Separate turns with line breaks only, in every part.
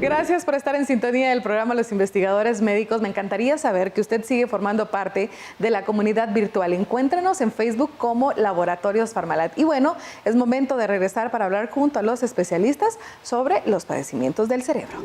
Gracias por estar en sintonía del programa Los Investigadores Médicos. Me encantaría saber que usted sigue formando parte de la comunidad virtual. Encuéntrenos en Facebook como Laboratorios Farmalat. Y bueno, es momento de regresar para hablar junto a los especialistas sobre los padecimientos del cerebro.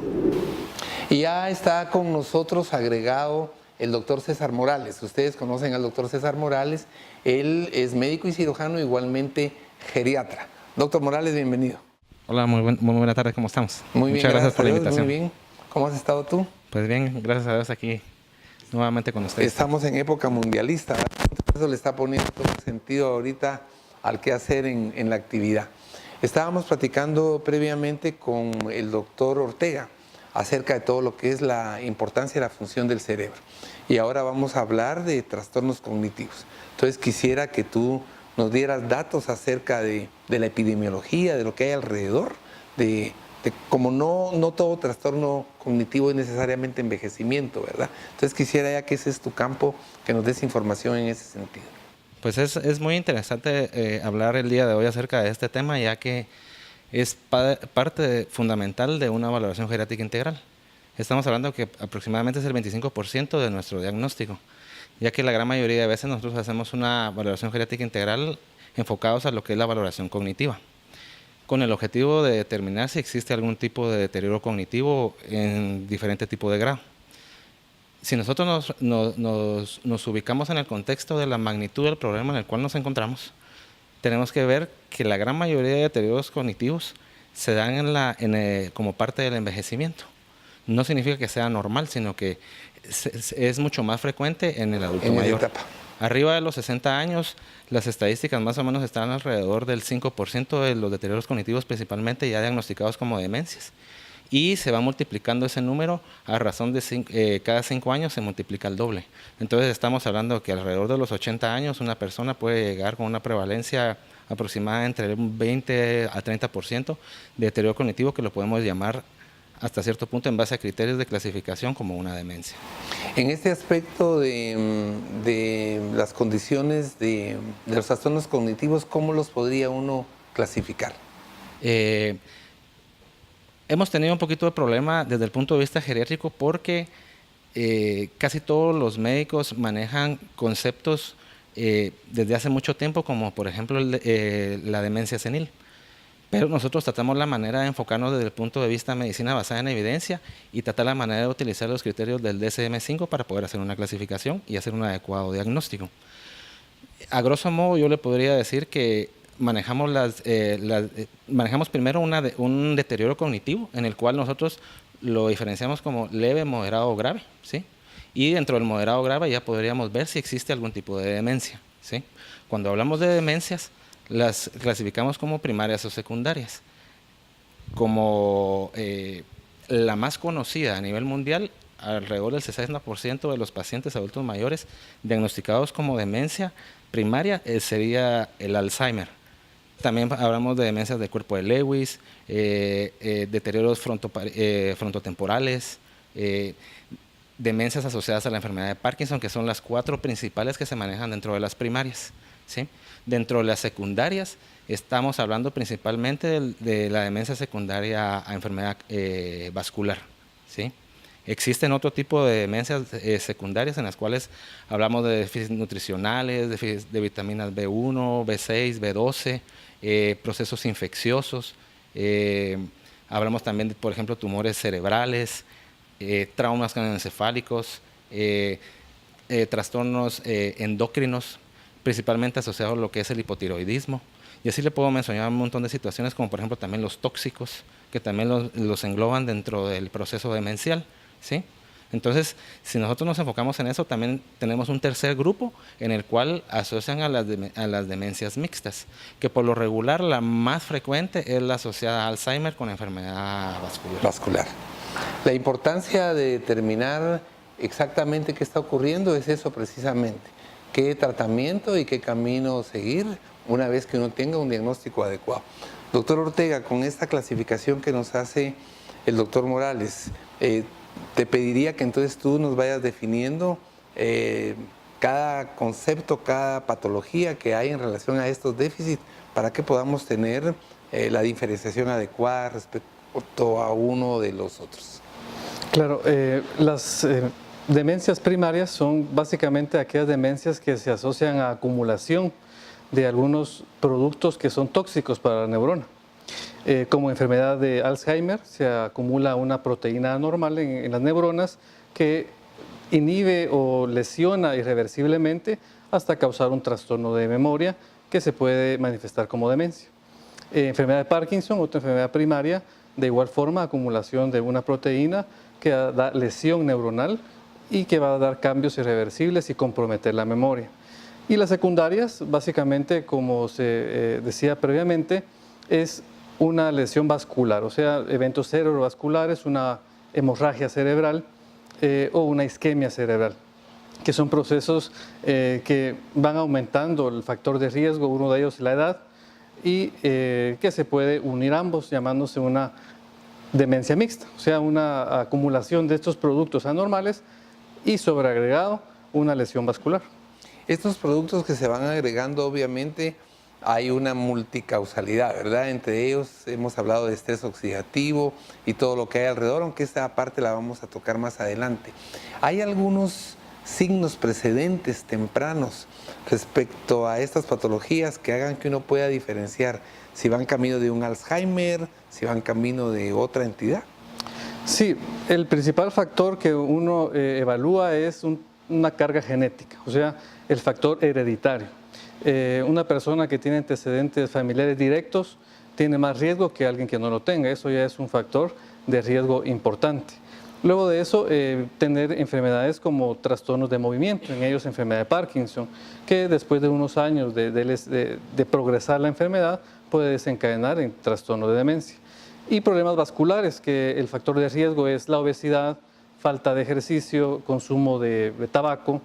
Y ya está con nosotros agregado el doctor César Morales. Ustedes conocen al doctor César Morales. Él es médico y cirujano, igualmente geriatra. Doctor Morales, bienvenido.
Hola, muy buena tarde, ¿cómo estamos?
Muy bien,
Muchas gracias por la invitación.
Muy bien. ¿Cómo has estado tú?
Pues bien, gracias a Dios aquí nuevamente con ustedes.
Estamos en época mundialista, ¿verdad? Eso le está poniendo todo sentido ahorita al qué hacer en la actividad. Estábamos platicando previamente con el doctor Ortega acerca de todo lo que es la importancia de la función del cerebro. Y ahora vamos a hablar de trastornos cognitivos. Entonces quisiera que tú nos dieras datos acerca de la epidemiología, de lo que hay alrededor, de como no todo trastorno cognitivo es necesariamente envejecimiento, ¿verdad? Entonces quisiera ya que ese es tu campo, que nos des información en ese sentido.
Pues es muy interesante hablar el día de hoy acerca de este tema, ya que es parte fundamental de una valoración geriátrica integral. Estamos hablando que aproximadamente es el 25% de nuestro diagnóstico, ya que la gran mayoría de veces nosotros hacemos una valoración geriátrica integral enfocados a lo que es la valoración cognitiva, con el objetivo de determinar si existe algún tipo de deterioro cognitivo en diferente tipo de grado. Si nosotros nos ubicamos en el contexto de la magnitud del problema en el cual nos encontramos, tenemos que ver que la gran mayoría de deterioros cognitivos se dan como parte del envejecimiento. No significa que sea normal, sino que es mucho más frecuente en el adulto mayor. Etapa. Arriba de los 60 años, las estadísticas más o menos están alrededor del 5% de los deterioros cognitivos, principalmente ya diagnosticados como demencias. Y se va multiplicando ese número a razón de cada 5 años se multiplica el doble. Entonces estamos hablando que alrededor de los 80 años una persona puede llegar con una prevalencia aproximada entre un 20 a 30% de deterioro cognitivo, que lo podemos llamar hasta cierto punto en base a criterios de clasificación como una demencia.
En este aspecto de las condiciones de los trastornos cognitivos, ¿cómo los podría uno clasificar?
Hemos tenido un poquito de problema desde el punto de vista geriátrico porque casi todos los médicos manejan conceptos desde hace mucho tiempo, como por ejemplo la demencia senil. Pero nosotros tratamos la manera de enfocarnos desde el punto de vista de medicina basada en evidencia y tratar la manera de utilizar los criterios del DSM-5 para poder hacer una clasificación y hacer un adecuado diagnóstico. A grosso modo yo le podría decir que manejamos primero un deterioro cognitivo en el cual nosotros lo diferenciamos como leve, moderado o grave, ¿sí? Y dentro del moderado o grave ya podríamos ver si existe algún tipo de demencia, ¿sí? Cuando hablamos de demencias, las clasificamos como primarias o secundarias. Como la más conocida a nivel mundial, alrededor del 60% de los pacientes adultos mayores diagnosticados como demencia primaria sería el Alzheimer. También hablamos de demencias del cuerpo de Lewis, deterioros frontotemporales, demencias asociadas a la enfermedad de Parkinson, que son las 4 principales que se manejan dentro de las primarias, ¿sí? Dentro de las secundarias estamos hablando principalmente de la demencia secundaria a enfermedad vascular, ¿sí? Existen otro tipo de demencias secundarias en las cuales hablamos de déficits nutricionales, de vitaminas B1, B6, B12, procesos infecciosos, hablamos también de, por ejemplo, tumores cerebrales, traumas craneoencefálicos, trastornos endocrinos, principalmente asociados a lo que es el hipotiroidismo. Y así le puedo mencionar un montón de situaciones, como por ejemplo también los tóxicos, que también los engloban dentro del proceso demencial, ¿sí? Entonces, si nosotros nos enfocamos en eso, también tenemos un tercer grupo en el cual asocian a las demencias mixtas, que por lo regular la más frecuente es la asociada a Alzheimer con enfermedad vascular.
La importancia de determinar exactamente qué está ocurriendo es eso precisamente, qué tratamiento y qué camino seguir una vez que uno tenga un diagnóstico adecuado. Doctor Ortega, con esta clasificación que nos hace el doctor Morales, te pediría que entonces tú nos vayas definiendo cada concepto, cada patología que hay en relación a estos déficits para que podamos tener la diferenciación adecuada a uno de los otros?
Claro, las demencias primarias son básicamente aquellas demencias que se asocian a acumulación de algunos productos que son tóxicos para la neurona. Como enfermedad de Alzheimer, se acumula una proteína anormal en las neuronas que inhibe o lesiona irreversiblemente hasta causar un trastorno de memoria que se puede manifestar como demencia. Enfermedad de Parkinson, otra enfermedad primaria, de igual forma, acumulación de una proteína que da lesión neuronal y que va a dar cambios irreversibles y comprometer la memoria. Y las secundarias, básicamente, como se decía previamente, es una lesión vascular, o sea, eventos cerebrovasculares, una hemorragia cerebral o una isquemia cerebral, que son procesos que van aumentando el factor de riesgo, uno de ellos la edad, y que se puede unir ambos llamándose una demencia mixta, o sea, una acumulación de estos productos anormales y sobreagregado una lesión vascular.
Estos productos que se van agregando, obviamente, hay una multicausalidad, ¿verdad? Entre ellos hemos hablado de estrés oxidativo y todo lo que hay alrededor, aunque esta parte la vamos a tocar más adelante. ¿Hay algunos signos precedentes tempranos respecto a estas patologías que hagan que uno pueda diferenciar si van camino de un Alzheimer, si van camino de otra entidad?
Sí, el principal factor que uno evalúa es una carga genética, o sea, el factor hereditario. Una persona que tiene antecedentes familiares directos tiene más riesgo que alguien que no lo tenga, eso ya es un factor de riesgo importante. Luego de eso, tener enfermedades como trastornos de movimiento, en ellos enfermedad de Parkinson, que después de unos años de progresar la enfermedad puede desencadenar en trastorno de demencia. Y problemas vasculares, que el factor de riesgo es la obesidad, falta de ejercicio, consumo de tabaco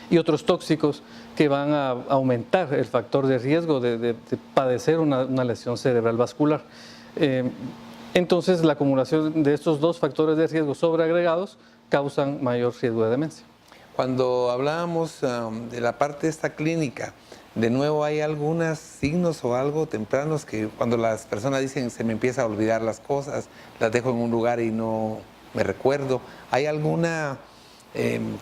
y otros tóxicos que van a aumentar el factor de riesgo de padecer una lesión cerebral vascular. Entonces, la acumulación de estos dos factores de riesgo sobreagregados causan mayor riesgo de demencia.
Cuando hablábamos de la parte de esta clínica, de nuevo hay algunos signos o algo tempranos que cuando las personas dicen se me empieza a olvidar las cosas, las dejo en un lugar y no me recuerdo, ¿hay alguna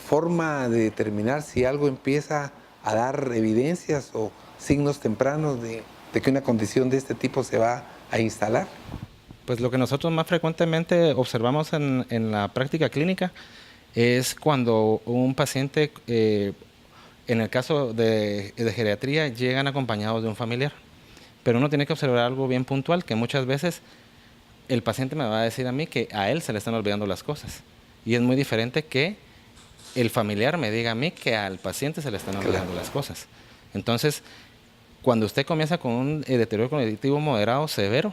forma de determinar si algo empieza a dar evidencias o signos tempranos de que una condición de este tipo se va a instalar?
Pues lo que nosotros más frecuentemente observamos en la práctica clínica es cuando un paciente, en el caso de geriatría, llegan acompañados de un familiar. Pero uno tiene que observar algo bien puntual, que muchas veces el paciente me va a decir a mí que a él se le están olvidando las cosas. Y es muy diferente que el familiar me diga a mí que al paciente se le están olvidando las cosas. Entonces, cuando usted comienza con un deterioro cognitivo moderado severo,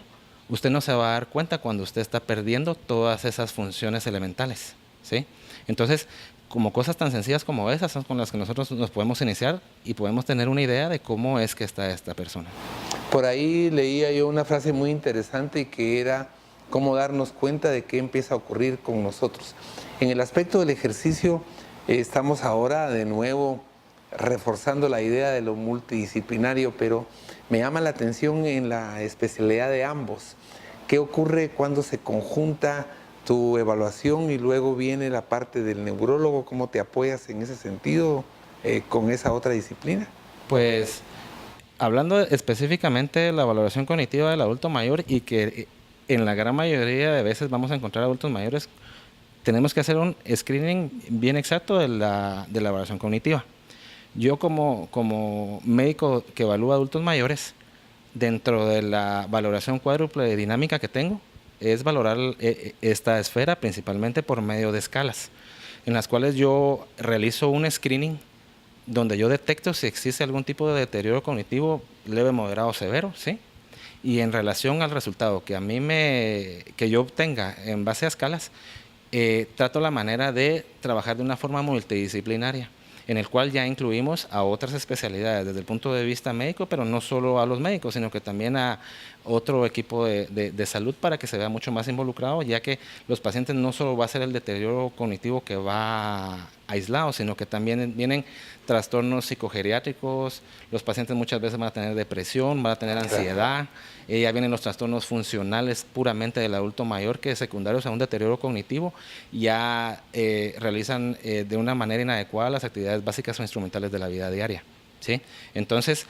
usted no se va a dar cuenta cuando usted está perdiendo todas esas funciones elementales, ¿sí? Entonces, como cosas tan sencillas como esas son con las que nosotros nos podemos iniciar y podemos tener una idea de cómo es que está esta persona.
Por ahí leía yo una frase muy interesante que era cómo darnos cuenta de qué empieza a ocurrir con nosotros. En el aspecto del ejercicio, estamos ahora de nuevo reforzando la idea de lo multidisciplinario, pero me llama la atención en la especialidad de ambos. ¿Qué ocurre cuando se conjunta tu evaluación y luego viene la parte del neurólogo? ¿Cómo te apoyas en ese sentido con esa otra disciplina?
Pues hablando específicamente de la valoración cognitiva del adulto mayor, y que en la gran mayoría de veces vamos a encontrar adultos mayores, tenemos que hacer un screening bien exacto de la evaluación cognitiva. Yo como médico que evalúa adultos mayores, dentro de la valoración cuádruple dinámica que tengo, es valorar esta esfera principalmente por medio de escalas, en las cuales yo realizo un screening donde yo detecto si existe algún tipo de deterioro cognitivo leve, moderado o severo, ¿sí? Y en relación al resultado que yo obtenga en base a escalas, trato la manera de trabajar de una forma multidisciplinaria, en el cual ya incluimos a otras especialidades desde el punto de vista médico, pero no solo a los médicos, sino que también a otro equipo de salud para que se vea mucho más involucrado, ya que los pacientes no solo va a ser el deterioro cognitivo que va aislados, sino que también vienen trastornos psicogeriátricos, los pacientes muchas veces van a tener depresión, van a tener ansiedad, ya vienen los trastornos funcionales puramente del adulto mayor, que secundarios a un deterioro cognitivo, ya realizan de una manera inadecuada las actividades básicas o instrumentales de la vida diaria, ¿sí? Entonces,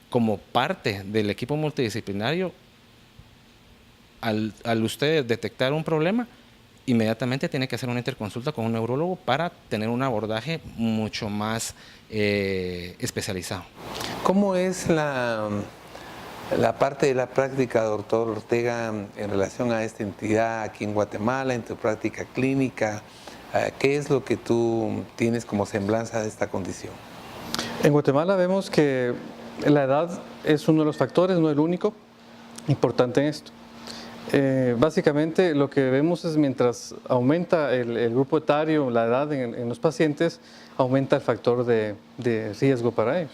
como parte del equipo multidisciplinario, al usted detectar un problema, inmediatamente tiene que hacer una interconsulta con un neurólogo para tener un abordaje mucho más especializado.
¿Cómo es la parte de la práctica, doctor Ortega, en relación a esta entidad aquí en Guatemala, en tu práctica clínica? ¿Qué es lo que tú tienes como semblanza de esta condición?
En Guatemala vemos que la edad es uno de los factores, no el único, importante en esto. Básicamente lo que vemos es mientras aumenta el grupo etario, la edad en los pacientes, aumenta el factor de riesgo para ellos.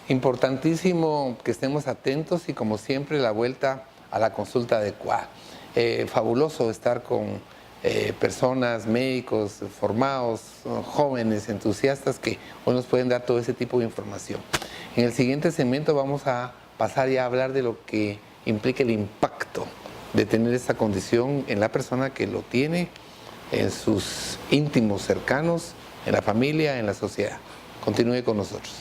Importantísimo que estemos atentos y como siempre la vuelta a la consulta adecuada. Fabuloso estar con personas, médicos formados, jóvenes, entusiastas que hoy nos pueden dar todo ese tipo de información. En el siguiente segmento vamos a pasar ya a hablar de lo que implica el impacto de tener esta condición en la persona que lo tiene, en sus íntimos cercanos, en la familia, en la sociedad. Continúe con nosotros.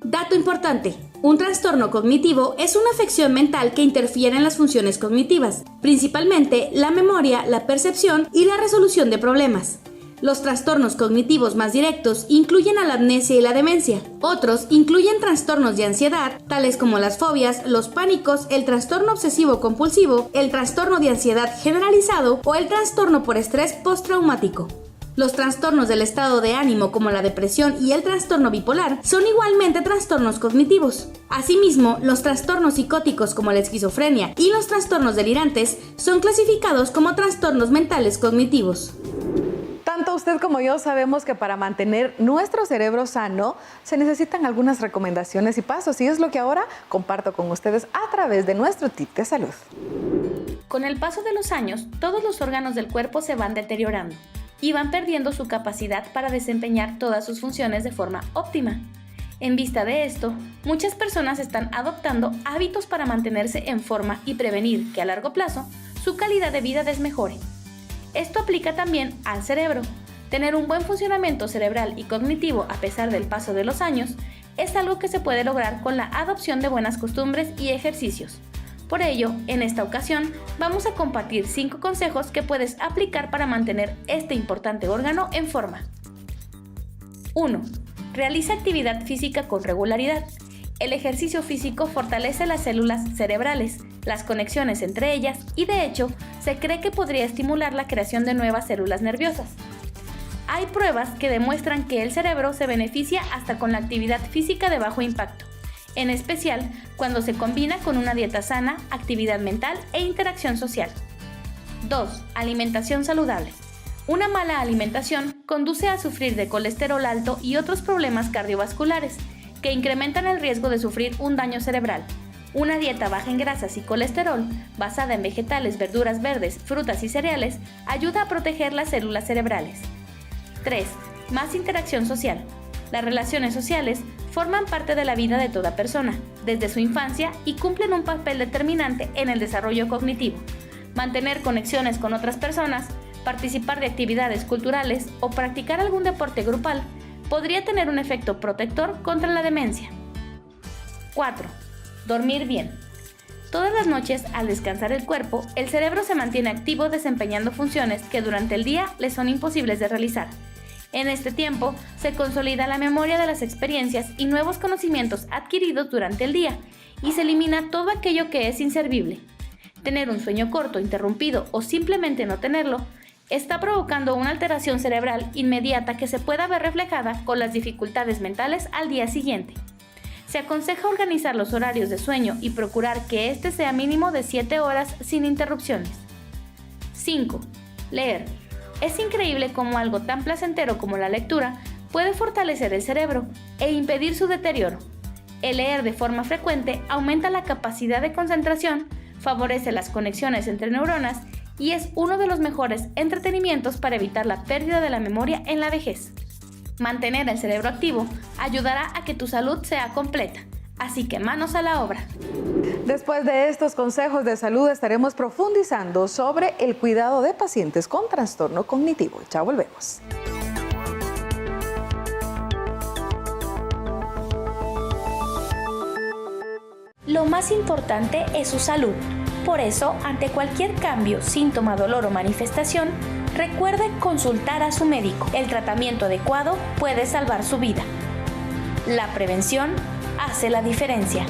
Dato importante: un trastorno cognitivo es una afección mental que interfiere en las funciones cognitivas, principalmente la memoria, la percepción y la resolución de problemas. Los trastornos cognitivos más directos incluyen a la amnesia y la demencia. Otros incluyen trastornos de ansiedad, tales como las fobias, los pánicos, el trastorno obsesivo-compulsivo, el trastorno de ansiedad generalizado o el trastorno por estrés postraumático. Los trastornos del estado de ánimo, como la depresión y el trastorno bipolar, son igualmente trastornos cognitivos. Asimismo, los trastornos psicóticos, como la esquizofrenia, y los trastornos delirantes son clasificados como trastornos mentales cognitivos.
Tanto usted como yo sabemos que para mantener nuestro cerebro sano se necesitan algunas recomendaciones y pasos, y es lo que ahora comparto con ustedes a través de nuestro tip de salud.
Con el paso de los años, todos los órganos del cuerpo se van deteriorando y van perdiendo su capacidad para desempeñar todas sus funciones de forma óptima. En vista de esto, muchas personas están adoptando hábitos para mantenerse en forma y prevenir que a largo plazo su calidad de vida desmejore. Esto aplica también al cerebro. Tener un buen funcionamiento cerebral y cognitivo a pesar del paso de los años es algo que se puede lograr con la adopción de buenas costumbres y ejercicios. Por ello, en esta ocasión, vamos a compartir 5 consejos que puedes aplicar para mantener este importante órgano en forma. 1. Realiza actividad física con regularidad. El ejercicio físico fortalece las células cerebrales, las conexiones entre ellas y, de hecho, se cree que podría estimular la creación de nuevas células nerviosas. Hay pruebas que demuestran que el cerebro se beneficia hasta con la actividad física de bajo impacto, en especial cuando se combina con una dieta sana, actividad mental e interacción social. 2. Alimentación saludable. Una mala alimentación conduce a sufrir de colesterol alto y otros problemas cardiovasculares, que incrementan el riesgo de sufrir un daño cerebral. Una dieta baja en grasas y colesterol, basada en vegetales, verduras verdes, frutas y cereales, ayuda a proteger las células cerebrales. 3. Más interacción social. Las relaciones sociales forman parte de la vida de toda persona, desde su infancia, y cumplen un papel determinante en el desarrollo cognitivo. Mantener conexiones con otras personas, participar de actividades culturales o practicar algún deporte grupal podría tener un efecto protector contra la demencia. 4. Dormir bien. Todas las noches, al descansar el cuerpo, el cerebro se mantiene activo desempeñando funciones que durante el día le son imposibles de realizar. En este tiempo, se consolida la memoria de las experiencias y nuevos conocimientos adquiridos durante el día, y se elimina todo aquello que es inservible. Tener un sueño corto, interrumpido o simplemente no tenerlo está provocando una alteración cerebral inmediata que se pueda ver reflejada con las dificultades mentales al día siguiente. Se aconseja organizar los horarios de sueño y procurar que este sea mínimo de 7 horas sin interrupciones. 5. Leer. Es increíble cómo algo tan placentero como la lectura puede fortalecer el cerebro e impedir su deterioro. El leer de forma frecuente aumenta la capacidad de concentración, favorece las conexiones entre neuronas y es uno de los mejores entretenimientos para evitar la pérdida de la memoria en la vejez. Mantener el cerebro activo ayudará a que tu salud sea completa, así que manos a la obra.
Después de estos consejos de salud estaremos profundizando sobre el cuidado de pacientes con trastorno cognitivo. Ya volvemos.
Lo más importante es su salud. Por eso, ante cualquier cambio, síntoma, dolor o manifestación, recuerde consultar a su médico. El tratamiento adecuado puede salvar su vida. La prevención hace la diferencia.